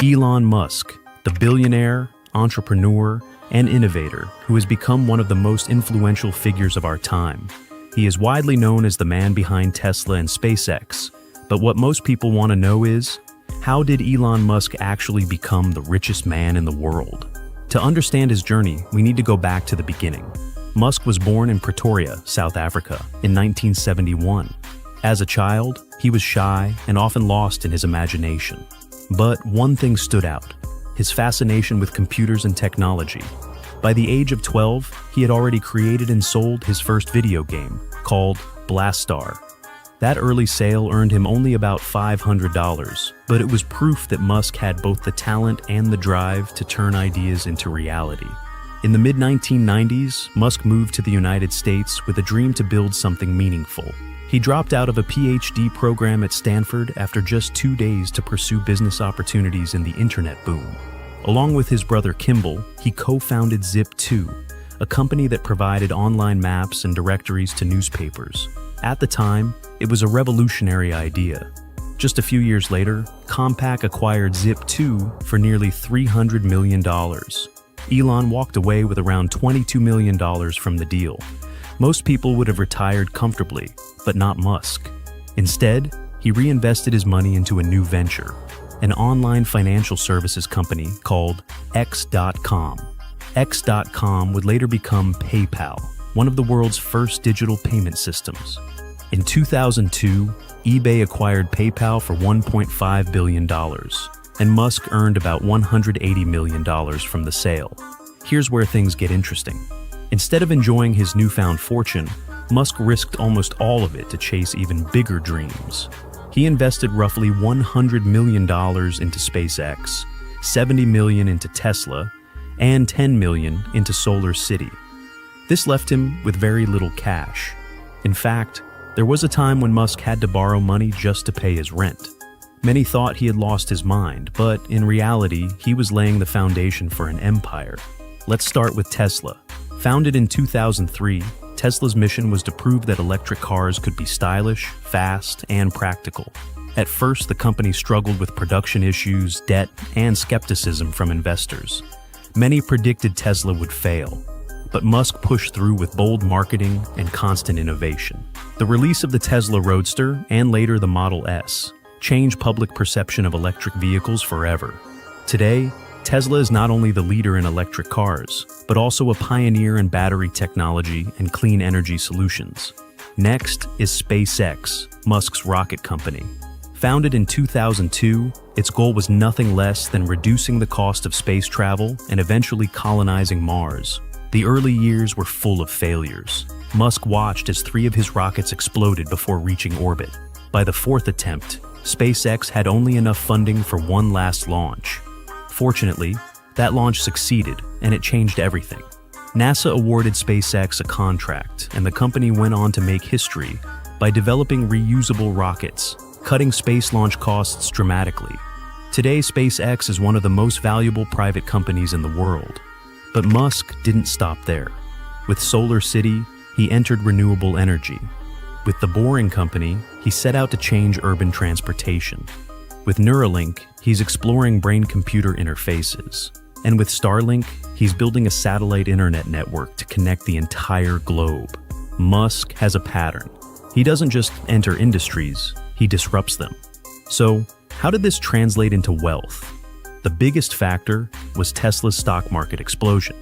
Elon Musk, the billionaire, entrepreneur, and innovator who has become one of the most influential figures of our time. He is widely known as the man behind Tesla and SpaceX, but what most people want to know is, how did Elon Musk actually become the richest man in the world? To understand his journey, we need to go back to the beginning. Musk was born in Pretoria, South Africa, in 1971. As a child, he was shy and often lost in his imagination. But one thing stood out: his fascination with computers and technology. By the age of 12, he had already created and sold his first video game, called Blastar. That early sale earned him only about $500, but it was proof that Musk had both the talent and the drive to turn ideas into reality. In the mid-1990s, Musk moved to the United States with a dream to build something meaningful. He dropped out of a PhD program at Stanford after just 2 days to pursue business opportunities in the internet boom. Along with his brother Kimball, he co-founded Zip2, a company that provided online maps and directories to newspapers. At the time, it was a revolutionary idea. Just a few years later, Compaq acquired Zip2 for nearly $300 million. Elon walked away with around $22 million from the deal. Most people would have retired comfortably, but not Musk. Instead, he reinvested his money into a new venture, an online financial services company called X.com. X.com would later become PayPal, one of the world's first digital payment systems. In 2002, eBay acquired PayPal for $1.5 billion, and Musk earned about $180 million from the sale. Here's where things get interesting. Instead of enjoying his newfound fortune, Musk risked almost all of it to chase even bigger dreams. He invested roughly $100 million into SpaceX, $70 million into Tesla, and $10 million into Solar City. This left him with very little cash. In fact, there was a time when Musk had to borrow money just to pay his rent. Many thought he had lost his mind, but in reality, he was laying the foundation for an empire. Let's start with Tesla. Founded in 2003, Tesla's mission was to prove that electric cars could be stylish, fast, and practical. At first, the company struggled with production issues, debt, and skepticism from investors. Many predicted Tesla would fail, but Musk pushed through with bold marketing and constant innovation. The release of the Tesla Roadster, and later the Model S, changed public perception of electric vehicles forever. Today, Tesla is not only the leader in electric cars, but also a pioneer in battery technology and clean energy solutions. Next is SpaceX, Musk's rocket company. Founded in 2002, its goal was nothing less than reducing the cost of space travel and eventually colonizing Mars. The early years were full of failures. Musk watched as 3 of his rockets exploded before reaching orbit. By the 4th attempt, SpaceX had only enough funding for one last launch. Fortunately, that launch succeeded, and it changed everything. NASA awarded SpaceX a contract, and the company went on to make history by developing reusable rockets, cutting space launch costs dramatically. Today, SpaceX is one of the most valuable private companies in the world. But Musk didn't stop there. With Solar City, he entered renewable energy. With the Boring Company, he set out to change urban transportation. With Neuralink, he's exploring brain-computer interfaces. And with Starlink, he's building a satellite internet network to connect the entire globe. Musk has a pattern. He doesn't just enter industries, he disrupts them. So, how did this translate into wealth? The biggest factor was Tesla's stock market explosion.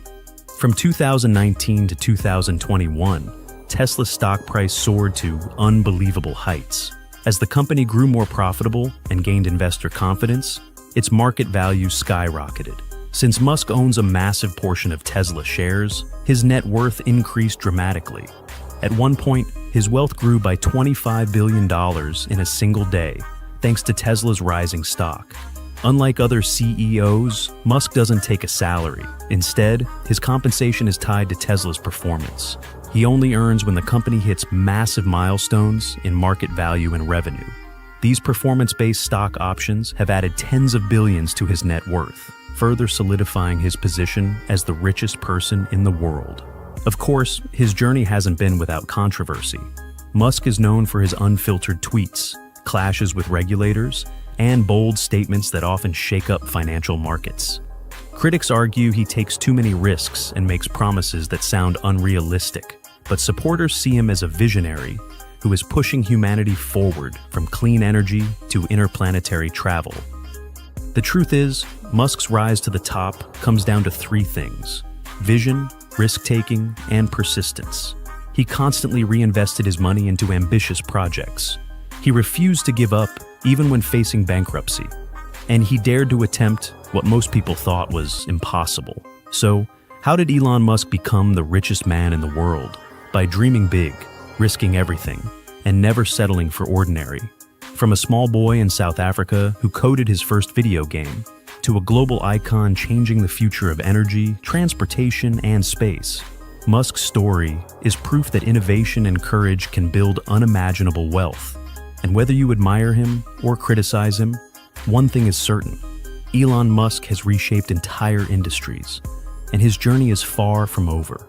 From 2019 to 2021, Tesla's stock price soared to unbelievable heights. As the company grew more profitable and gained investor confidence, its market value skyrocketed. Since Musk owns a massive portion of Tesla shares, his net worth increased dramatically. At one point, his wealth grew by $25 billion in a single day, thanks to Tesla's rising stock. Unlike other CEOs, Musk doesn't take a salary. Instead, his compensation is tied to Tesla's performance. He only earns when the company hits massive milestones in market value and revenue. These performance-based stock options have added tens of billions to his net worth, further solidifying his position as the richest person in the world. Of course, his journey hasn't been without controversy. Musk is known for his unfiltered tweets, clashes with regulators, and bold statements that often shake up financial markets. Critics argue he takes too many risks and makes promises that sound unrealistic, but supporters see him as a visionary who is pushing humanity forward from clean energy to interplanetary travel. The truth is, Musk's rise to the top comes down to three things: vision, risk-taking, and persistence. He constantly reinvested his money into ambitious projects. He refused to give up even when facing bankruptcy. And he dared to attempt what most people thought was impossible. So, how did Elon Musk become the richest man in the world? By dreaming big, risking everything, and never settling for ordinary. From a small boy in South Africa who coded his first video game, to a global icon changing the future of energy, transportation, and space, Musk's story is proof that innovation and courage can build unimaginable wealth. And whether you admire him or criticize him, one thing is certain: Elon Musk has reshaped entire industries, and his journey is far from over.